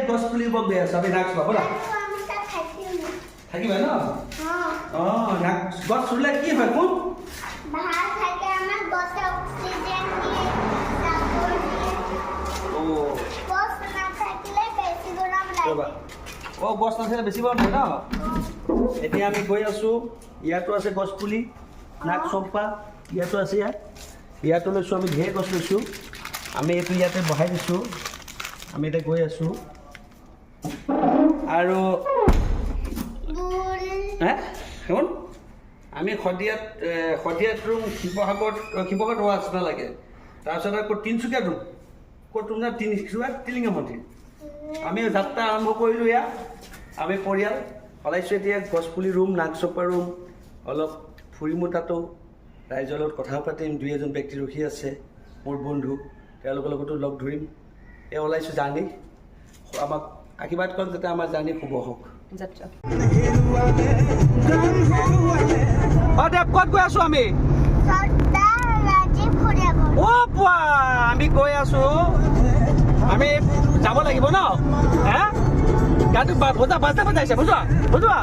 গছ পুলি ৰুব গৈ আছো আমি নাক চোৱা ব'লা থাকিবা ন অঁ নাক গছ ৰুলে কি হয় কোন অঁ গছ নাথাকিলে বেছি গৰম হয় ন এতিয়া আমি গৈ আছো ইয়াতো আছে গছ পুলি নাক চম্পা ইয়াতো আছে ইয়াতো লৈছোঁ আমি ঢেৰ গছ লৈছোঁ আমি এইটো ইয়াতে বহাই দিছোঁ আমি এতিয়া গৈ আছোঁ আৰু শুন আমি শদিয়াত ৰুম শিৱসাগৰত হোৱা নিচিনা লাগে তাৰপিছত আকৌ তিনিচুকীয়াত ৰুম ক'ত ৰুম না তিনিচুকীয়াত টিলিঙা মন্দিৰ আমি যাত্ৰা আৰম্ভ কৰিলোঁ ইয়াত আমি পৰিয়াল ওলাইছোঁ এতিয়া গছপুলি ৰুম নাগচপা ৰুম অলপ ফুৰিমো তাতো ৰাইজৰ লগত কথা পাতিম দুই এজন ব্যক্তি ৰখি আছে মোৰ বন্ধু তেওঁলোকৰ লগতো লগ ধৰিম এই ওলাইছোঁ জাৰ্ণি আমাক আশীৰ্বাদ কৰক যাতে আমাৰ জাৰ্ণি শুভ হওক যাত্ৰা অঁ দেৱ ক'ত গৈ আছোঁ আমি অ' পোৱা আমি গৈ আছোঁ আমি যাব লাগিব ন হে গাটো বাজা বাজাইছে বুজোৱা